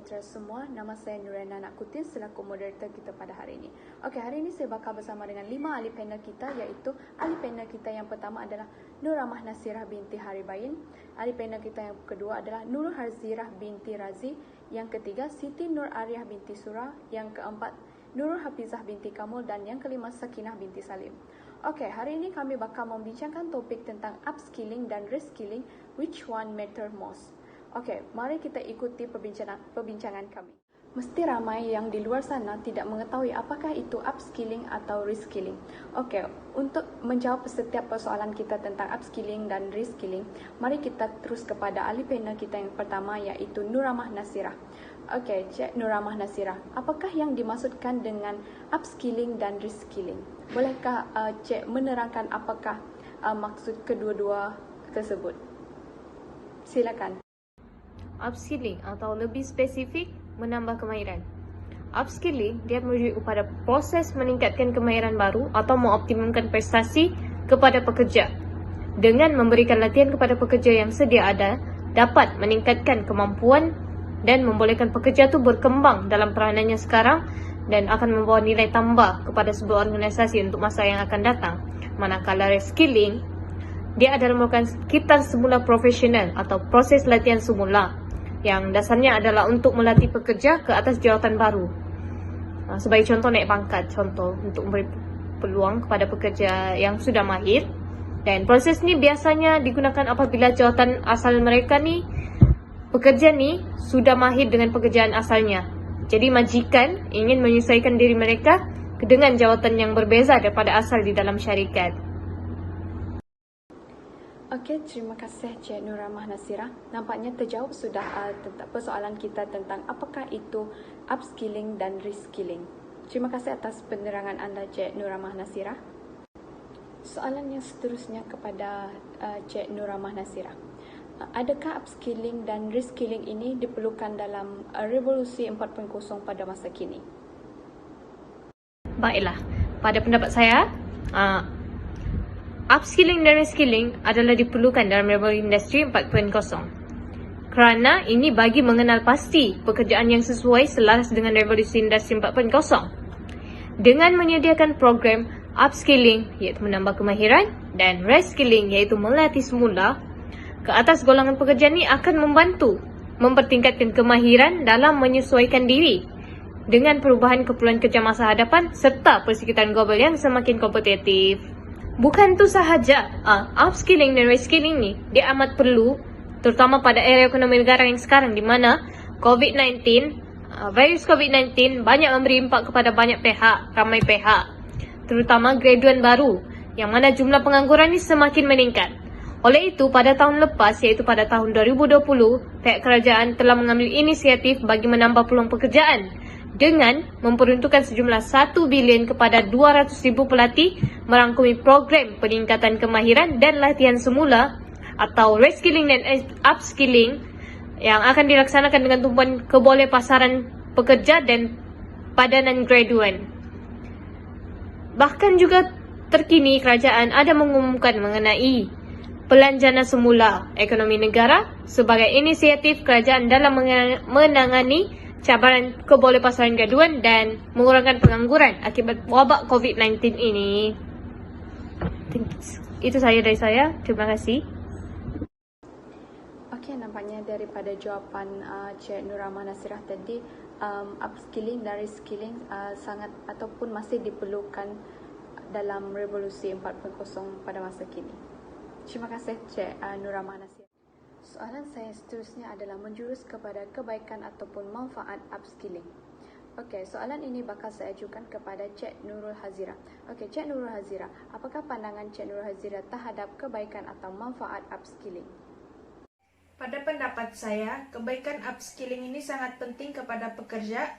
sejahtera semua. Nama saya Nurena Nakutin selaku moderator kita pada hari ini. Okey, hari ini saya bakal bersama dengan 5 ahli panel kita, iaitu ahli panel kita yang pertama adalah Nur Rahmah Nasirah binti Haribain. Ahli panel kita yang kedua adalah Nurul Hazirah binti Razi. Yang ketiga Siti Nur Ariah binti Surah. Yang keempat Nurul Hafizah binti Kamul, dan yang kelima Sakinah binti Salim. Okey, hari ini kami bakal membincangkan topik tentang upskilling dan reskilling, which one matter most. Okey, mari kita ikuti perbincangan kami. Mesti ramai yang di luar sana tidak mengetahui apakah itu upskilling atau reskilling. Okey, untuk menjawab setiap persoalan kita tentang upskilling dan reskilling, mari kita terus kepada ahli panel kita yang pertama, iaitu Nur Rahmah Nasirah. Okey, Cik Nur Rahmah Nasirah, apakah yang dimaksudkan dengan upskilling dan reskilling? Bolehkah Cik menerangkan apakah maksud kedua-dua tersebut? Silakan. Upskilling atau lebih spesifik, menambah kemahiran. Upskilling dia merujuk kepada proses meningkatkan kemahiran baru atau mengoptimumkan prestasi kepada pekerja. Dengan memberikan latihan kepada pekerja yang sedia ada, dapat meningkatkan kemampuan dan membolehkan pekerja itu berkembang dalam peranannya sekarang dan akan membawa nilai tambah kepada sebuah organisasi untuk masa yang akan datang. Manakala reskilling, dia adalah merupakan sekitar semula profesional atau proses latihan semula yang dasarnya adalah untuk melatih pekerja ke atas jawatan baru. Sebagai contoh, naik pangkat, contoh untuk memberi peluang kepada pekerja yang sudah mahir. Dan proses ni biasanya digunakan apabila jawatan asal mereka ni, pekerja ni sudah mahir dengan pekerjaan asalnya. Jadi majikan ingin menyesuaikan diri mereka dengan jawatan yang berbeza daripada asal di dalam syarikat. Okey, terima kasih Cik Nur Rahmah Nasirah. Nampaknya terjawab sudah tentang persoalan kita tentang apakah itu upskilling dan reskilling. Terima kasih atas penerangan anda, Cik Nur Rahmah Nasirah. Soalan yang seterusnya kepada Cik Nur Rahmah Nasirah. Adakah upskilling dan reskilling ini diperlukan dalam revolusi 4.0 pada masa kini? Baiklah, pada pendapat saya, upskilling dan reskilling adalah diperlukan dalam revolusi industri 4.0 kerana ini bagi mengenal pasti pekerjaan yang sesuai selaras dengan revolusi industri 4.0. Dengan menyediakan program upskilling iaitu menambah kemahiran dan reskilling iaitu melatih semula ke atas golongan pekerja ini akan membantu mempertingkatkan kemahiran dalam menyesuaikan diri dengan perubahan keperluan kerja masa hadapan serta persekitaran global yang semakin kompetitif. Bukan itu sahaja, upskilling dan reskilling ni dia amat perlu terutama pada era ekonomi negara yang sekarang di mana virus COVID-19 banyak memberi impak kepada banyak pihak, ramai pihak, terutama graduan baru yang mana jumlah pengangguran ni semakin meningkat. Oleh itu, pada tahun lepas iaitu pada tahun 2020, pihak kerajaan telah mengambil inisiatif bagi menambah peluang pekerjaan dengan memperuntukkan sejumlah 1 bilion kepada 200,000 pelatih merangkumi program peningkatan kemahiran dan latihan semula atau reskilling dan upskilling yang akan dilaksanakan dengan tumpuan keboleh pasaran pekerja dan padanan graduan. Bahkan juga terkini kerajaan ada mengumumkan mengenai Pelanjana Semula Ekonomi Negara sebagai inisiatif kerajaan dalam menangani cabaran keboleh pasaran graduan dan mengurangkan pengangguran akibat wabak COVID-19 ini. Itu saja dari saya. Terima kasih. Okey, nampaknya daripada jawapan Cik Nur Rahmah Nasirah tadi, upskilling dan reskilling sangat ataupun masih diperlukan dalam revolusi 4.0 pada masa kini. Terima kasih Cik Nur Rahmah Nasirah. Soalan saya seterusnya adalah menjurus kepada kebaikan ataupun manfaat upskilling. Okey, soalan ini bakal saya ajukan kepada Cik Nurul Hazirah. Okey, Cik Nurul Hazirah, apakah pandangan Cik Nurul Hazirah terhadap kebaikan atau manfaat upskilling? Pada pendapat saya, kebaikan upskilling ini sangat penting kepada pekerja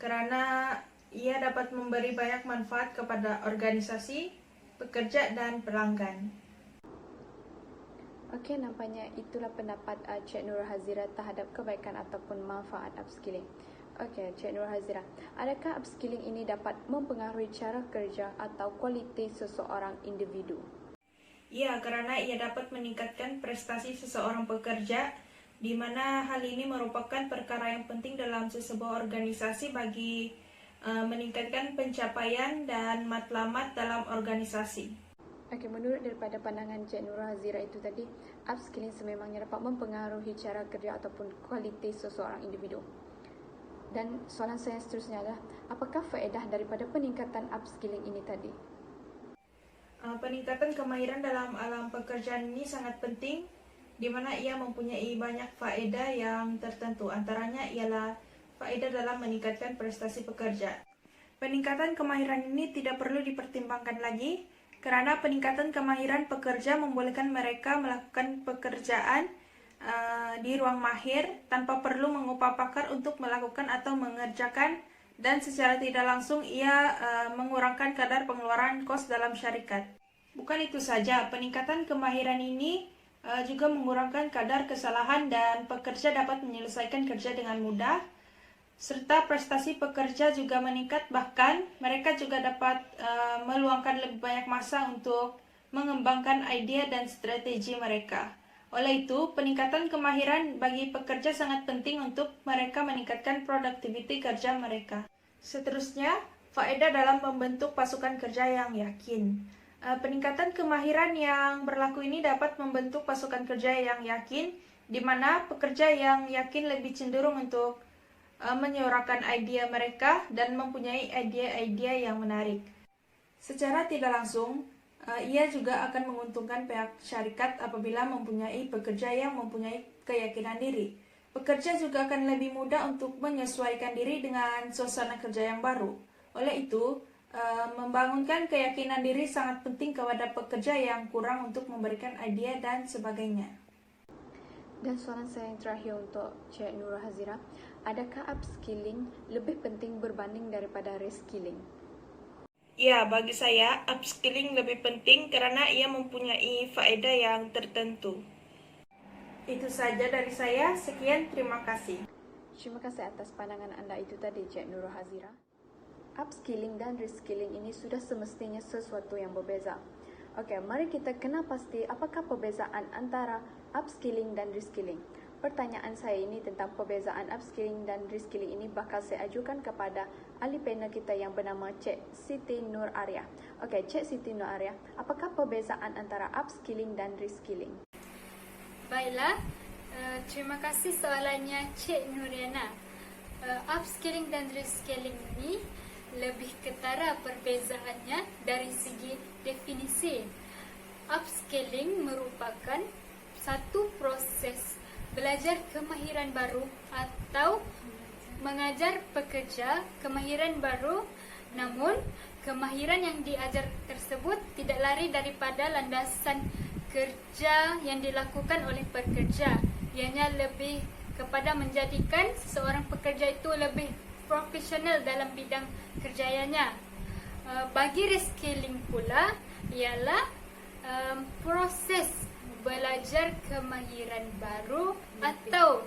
kerana ia dapat memberi banyak manfaat kepada organisasi, pekerja dan pelanggan. Okey, nampaknya itulah pendapat Cik Nur Hazirah terhadap kebaikan ataupun manfaat upskilling. Okey, Cik Nur Hazirah, adakah upskilling ini dapat mempengaruhi cara kerja atau kualiti seseorang individu? Ya, kerana ia dapat meningkatkan prestasi seseorang pekerja di mana hal ini merupakan perkara yang penting dalam sebuah organisasi bagi meningkatkan pencapaian dan matlamat dalam organisasi. Okey, menurut daripada pandangan Cik Nurul Hazira itu tadi, upskilling sememangnya dapat mempengaruhi cara kerja ataupun kualiti seseorang individu. Dan soalan saya seterusnya adalah, apakah faedah daripada peningkatan upskilling ini tadi? Peningkatan kemahiran dalam alam pekerjaan ini sangat penting, di mana ia mempunyai banyak faedah yang tertentu. Antaranya ialah faedah dalam meningkatkan prestasi pekerja. Peningkatan kemahiran ini tidak perlu dipertimbangkan lagi, karena peningkatan kemahiran pekerja membolehkan mereka melakukan pekerjaan di ruang mahir tanpa perlu mengupah pakar untuk melakukan atau mengerjakan, dan secara tidak langsung ia mengurangkan kadar pengeluaran kos dalam syarikat. Bukan itu saja, peningkatan kemahiran ini juga mengurangkan kadar kesalahan dan pekerja dapat menyelesaikan kerja dengan mudah, serta prestasi pekerja juga meningkat, bahkan mereka juga dapat meluangkan lebih banyak masa untuk mengembangkan ide dan strategi mereka. Oleh itu, peningkatan kemahiran bagi pekerja sangat penting untuk mereka meningkatkan produktiviti kerja mereka. Seterusnya, faedah dalam membentuk pasukan kerja yang yakin. Peningkatan kemahiran yang berlaku ini dapat membentuk pasukan kerja yang yakin, di mana pekerja yang yakin lebih cenderung untuk menyuarakan ide mereka dan mempunyai ide-ide yang menarik. Secara tidak langsung, ia juga akan menguntungkan pihak syarikat apabila mempunyai pekerja yang mempunyai keyakinan diri. Pekerja juga akan lebih mudah untuk menyesuaikan diri dengan suasana kerja yang baru. Oleh itu, membangunkan keyakinan diri sangat penting kepada pekerja yang kurang untuk memberikan ide dan sebagainya. Dan soalan saya yang terakhir untuk Cik Nurul Hazira, adakah upskilling lebih penting berbanding daripada reskilling? Ya, bagi saya, upskilling lebih penting karena ia mempunyai faedah yang tertentu. Itu saja dari saya, sekian, terima kasih. Terima kasih atas pandangan anda itu tadi, Cik Nurul Hazira. Upskilling dan reskilling ini sudah semestinya sesuatu yang berbeza. Okey, mari kita kenal pasti apakah perbezaan antara upskilling dan reskilling. Pertanyaan saya ini tentang perbezaan upskilling dan reskilling ini bakal saya ajukan kepada ahli panel kita yang bernama Cik Siti Nur Arya. Okey, Cik Siti Nur Arya, apakah perbezaan antara upskilling dan reskilling? Baiklah, terima kasih soalannya Cik Nuriana. Upskilling dan reskilling ini lebih ketara perbezaannya dari segi definisi. Upskilling merupakan satu proses belajar kemahiran baru atau mengajar pekerja kemahiran baru, namun kemahiran yang diajar tersebut tidak lari daripada landasan kerja yang dilakukan oleh pekerja. Ianya lebih kepada menjadikan seorang pekerja itu lebih profesional dalam bidang kerjanya. Bagi reskilling pula ialah proses belajar kemahiran baru atau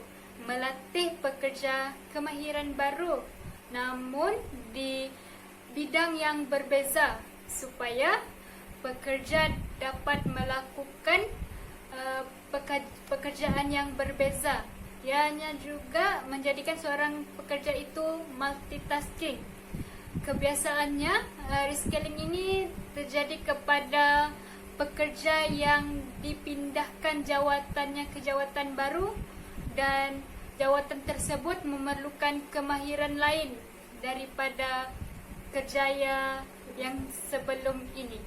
melatih pekerja kemahiran baru, namun di bidang yang berbeza supaya pekerja dapat melakukan pekerjaan yang berbeza. Ianya juga menjadikan seorang pekerja itu multitasking. Kebiasaannya, reskilling ini terjadi kepada pekerja yang dipindahkan jawatannya ke jawatan baru dan jawatan tersebut memerlukan kemahiran lain daripada kerja yang sebelum ini.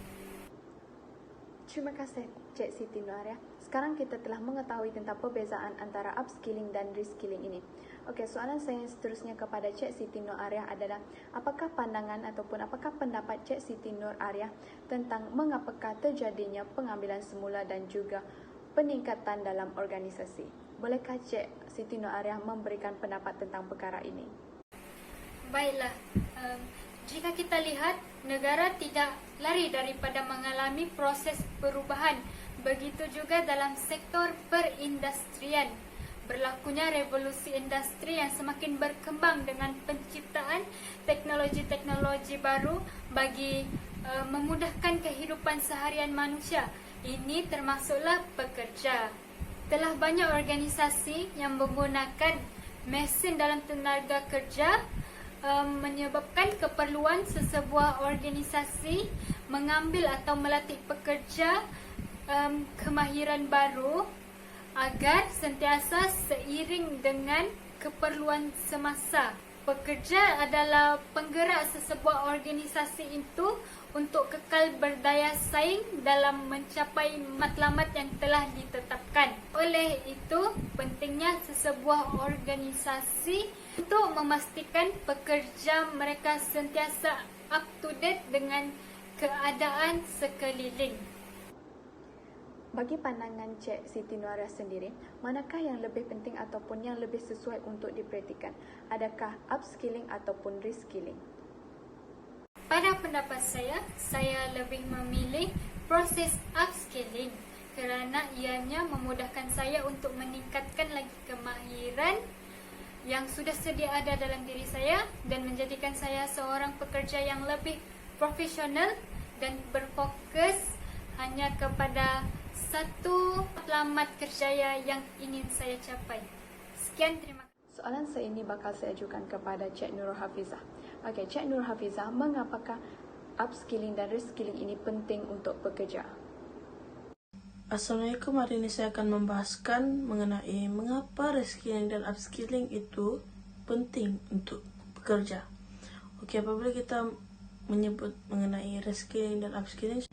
Terima kasih Cik Siti Nur Arya. Sekarang kita telah mengetahui tentang perbezaan antara upskilling dan reskilling ini. Okey, soalan saya yang seterusnya kepada Cik Siti Nur Arya adalah, apakah pandangan ataupun apakah pendapat Cik Siti Nur Arya tentang mengapakah terjadinya pengambilan semula dan juga peningkatan dalam organisasi? Bolehkah Cik Siti Nur Arya memberikan pendapat tentang perkara ini? Baiklah, jika kita lihat, negara tidak lari daripada mengalami proses perubahan. Begitu juga dalam sektor perindustrian. Berlakunya revolusi industri yang semakin berkembang dengan penciptaan teknologi-teknologi baru bagi memudahkan kehidupan seharian manusia. Ini termasuklah pekerja. telah banyak organisasi yang menggunakan mesin dalam tenaga kerja, menyebabkan keperluan sesebuah organisasi mengambil atau melatih pekerja kemahiran baru agar sentiasa seiring dengan keperluan semasa. Pekerja adalah penggerak sesebuah organisasi itu untuk kekal berdaya saing dalam mencapai matlamat yang telah ditetapkan. Oleh itu, pentingnya sesebuah organisasi untuk memastikan pekerja mereka sentiasa up to date dengan keadaan sekeliling. Bagi pandangan Cik Siti Nuara sendiri, manakah yang lebih penting ataupun yang lebih sesuai untuk diperhatikan? Adakah upskilling ataupun reskilling? Pada pendapat saya lebih memilih proses upskilling kerana ianya memudahkan saya untuk meningkatkan lagi kemahiran yang sudah sedia ada dalam diri saya dan menjadikan saya seorang pekerja yang lebih profesional dan berfokus hanya kepada satu matlamat kerja yang ingin saya capai. Sekian, terima kasih. Soalan saya ini bakal saya ajukan kepada Cik Nurul Hafizah. Okey, Cik Nurul Hafizah, mengapakah upskilling dan reskilling ini penting untuk pekerja? Assalamualaikum, hari ini saya akan membahaskan mengenai mengapa reskilling dan upskilling itu penting untuk pekerja. Okey, apabila kita menyebut mengenai reskilling dan upskilling,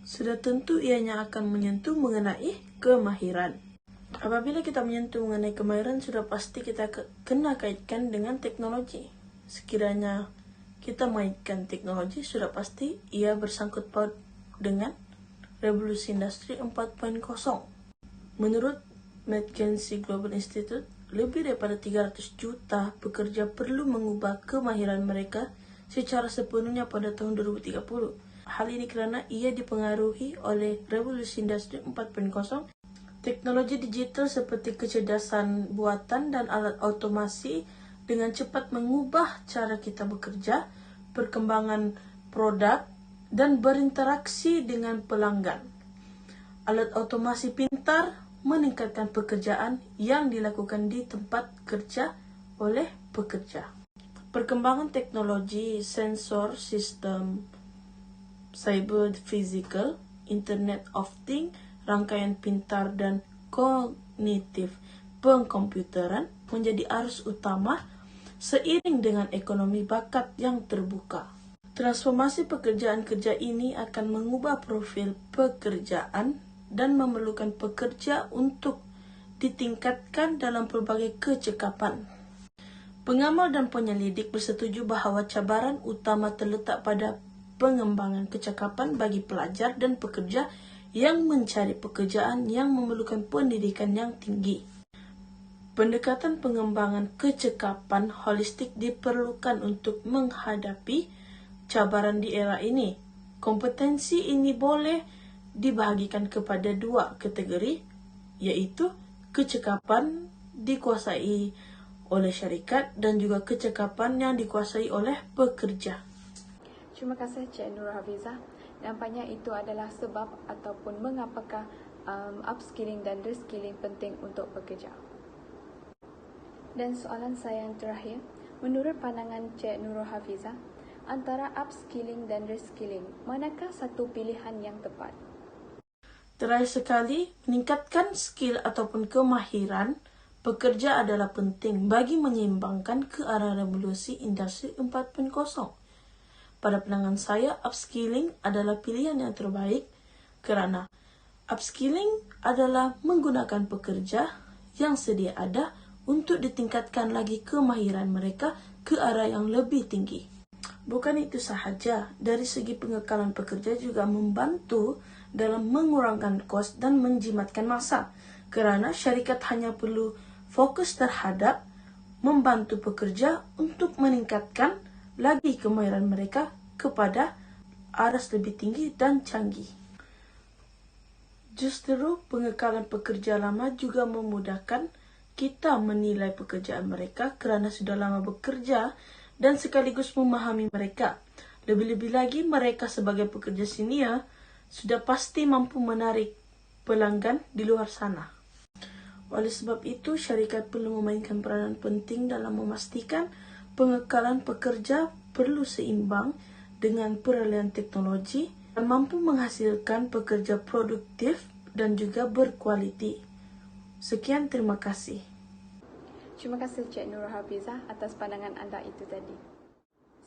sudah tentu ianya akan menyentuh mengenai kemahiran. Apabila kita menyentuh mengenai kemahiran, sudah pasti kita kena kaitkan dengan teknologi. Sekiranya kita mainkan teknologi, sudah pasti ia bersangkut paut dengan revolusi industri 4.0. Menurut McKinsey Global Institute, lebih daripada 300 juta pekerja perlu mengubah kemahiran mereka secara sepenuhnya pada tahun 2030. Hal ini kerana ia dipengaruhi oleh revolusi industri 4.0, teknologi digital seperti kecerdasan buatan dan alat otomasi dengan cepat mengubah cara kita bekerja, perkembangan produk dan berinteraksi dengan pelanggan. Alat otomasi pintar meningkatkan pekerjaan yang dilakukan di tempat kerja oleh pekerja. Perkembangan teknologi, sensor, sistem cyber physical, Internet of Things, rangkaian pintar dan kognitif pengkomputeran menjadi arus utama seiring dengan ekonomi bakat yang terbuka. Transformasi pekerjaan kerja ini akan mengubah profil pekerjaan dan memerlukan pekerja untuk ditingkatkan dalam pelbagai kecekapan. Pengamal dan penyelidik bersetuju bahawa cabaran utama terletak pada pengembangan kecakapan bagi pelajar dan pekerja yang mencari pekerjaan yang memerlukan pendidikan yang tinggi. Pendekatan pengembangan kecekapan holistik diperlukan untuk menghadapi cabaran di era ini. Kompetensi ini boleh dibahagikan kepada dua kategori, iaitu kecekapan dikuasai oleh syarikat dan juga kecekapan yang dikuasai oleh pekerja. Terima kasih Cik Nurul Hafizah. Nampaknya itu adalah sebab ataupun mengapakah upskilling dan reskilling penting untuk pekerja. Dan soalan saya yang terakhir, menurut pandangan Cik Nurul Hafizah, antara upskilling dan reskilling, manakah satu pilihan yang tepat? Terakhir sekali, meningkatkan skill ataupun kemahiran pekerja adalah penting bagi menyeimbangkan ke arah revolusi industri 4.0. Pada pandangan saya, upskilling adalah pilihan yang terbaik kerana upskilling adalah menggunakan pekerja yang sedia ada untuk ditingkatkan lagi kemahiran mereka ke arah yang lebih tinggi. Bukan itu sahaja, dari segi pengekalan pekerja juga membantu dalam mengurangkan kos dan menjimatkan masa kerana syarikat hanya perlu fokus terhadap membantu pekerja untuk meningkatkan lagi kemahiran mereka kepada aras lebih tinggi dan canggih. Justru pengekalan pekerja lama juga memudahkan kita menilai pekerjaan mereka kerana sudah lama bekerja dan sekaligus memahami mereka. Lebih-lebih lagi mereka sebagai pekerja senior sudah pasti mampu menarik pelanggan di luar sana. Oleh sebab itu, syarikat perlu memainkan peranan penting dalam memastikan pengekalan pekerja perlu seimbang dengan peralihan teknologi dan mampu menghasilkan pekerja produktif dan juga berkualiti. Sekian, terima kasih. Terima kasih Cik Nurul Hafizah atas pandangan anda itu tadi.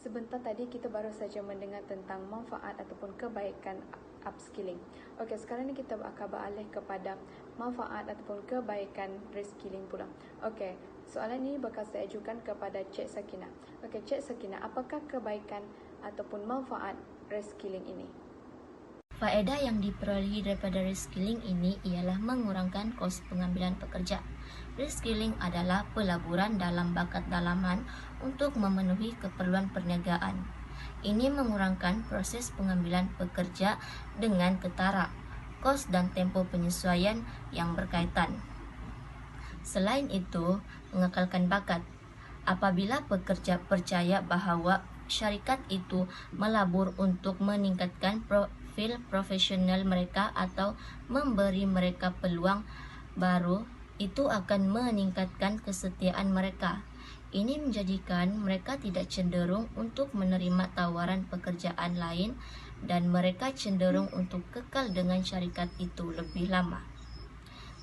Sebentar tadi kita baru saja mendengar tentang manfaat ataupun kebaikan upskilling. Okey, sekarang ni kita akan beralih kepada manfaat ataupun kebaikan reskilling pula. Okey, soalan ini bakal saya ajukan kepada Cik Sakinah. Okey, Cik Sakinah, apakah kebaikan ataupun manfaat reskilling ini? Faedah yang diperolehi daripada reskilling ini ialah mengurangkan kos pengambilan pekerja. Reskilling adalah pelaburan dalam bakat dalaman untuk memenuhi keperluan perniagaan. Ini mengurangkan proses pengambilan pekerja dengan ketara, kos dan tempoh penyesuaian yang berkaitan. Selain itu, mengekalkan bakat. Apabila pekerja percaya bahawa syarikat itu melabur untuk meningkatkan profil profesional mereka atau memberi mereka peluang baru, itu akan meningkatkan kesetiaan mereka. Ini menjadikan mereka tidak cenderung untuk menerima tawaran pekerjaan lain dan mereka cenderung untuk kekal dengan syarikat itu lebih lama.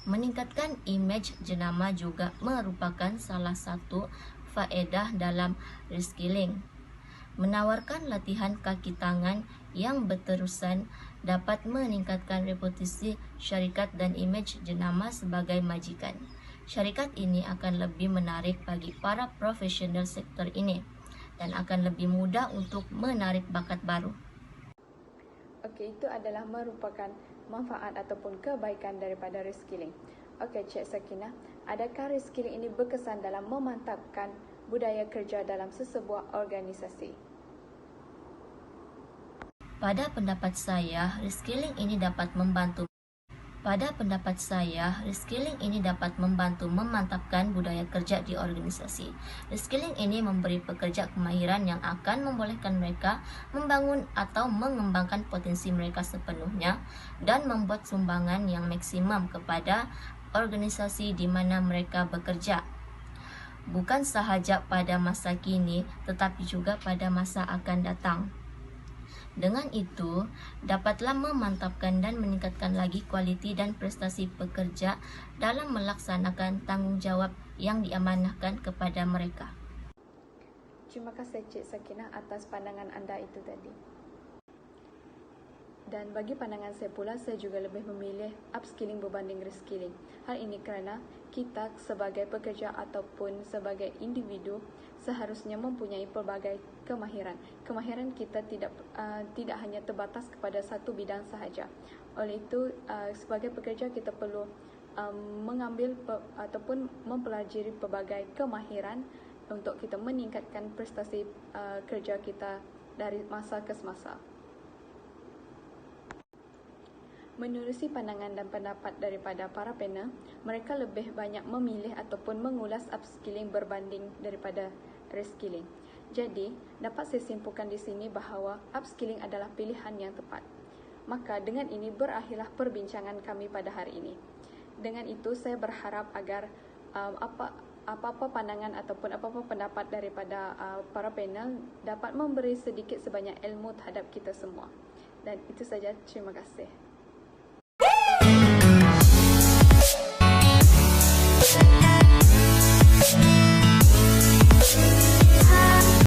Meningkatkan imej jenama juga merupakan salah satu faedah dalam reskilling. Menawarkan latihan kaki tangan yang berterusan dapat meningkatkan reputasi syarikat dan imej jenama sebagai majikan. Syarikat ini akan lebih menarik bagi para profesional sektor ini dan akan lebih mudah untuk menarik bakat baru. Okey, itu adalah merupakan manfaat ataupun kebaikan daripada reskilling. Okey, Cik Sakinah, adakah reskilling ini berkesan dalam memantapkan budaya kerja dalam sesebuah organisasi? Pada pendapat saya, reskilling ini dapat membantu memantapkan budaya kerja di organisasi. Reskilling ini memberi pekerja kemahiran yang akan membolehkan mereka membangun atau mengembangkan potensi mereka sepenuhnya dan membuat sumbangan yang maksimum kepada organisasi di mana mereka bekerja. Bukan sahaja pada masa kini, tetapi juga pada masa akan datang. Dengan itu, dapatlah memantapkan dan meningkatkan lagi kualiti dan prestasi pekerja dalam melaksanakan tanggungjawab yang diamanahkan kepada mereka. Terima kasih Cik Sakinah atas pandangan anda itu tadi. Dan bagi pandangan saya pula, saya juga lebih memilih upskilling berbanding reskilling. Hal ini kerana kita sebagai pekerja ataupun sebagai individu seharusnya mempunyai pelbagai kemahiran. Kemahiran kita tidak hanya terbatas kepada satu bidang sahaja. Oleh itu, sebagai pekerja kita perlu mengambil ataupun mempelajari pelbagai kemahiran untuk kita meningkatkan prestasi kerja kita dari masa ke semasa. Menerusi pandangan dan pendapat daripada para panel, mereka lebih banyak memilih ataupun mengulas upskilling berbanding daripada reskilling. Jadi, dapat saya simpulkan di sini bahawa upskilling adalah pilihan yang tepat. Maka dengan ini berakhirlah perbincangan kami pada hari ini. Dengan itu, saya berharap agar apa-apa pandangan ataupun apa-apa pendapat daripada para panel dapat memberi sedikit sebanyak ilmu terhadap kita semua. Dan itu saja, terima kasih.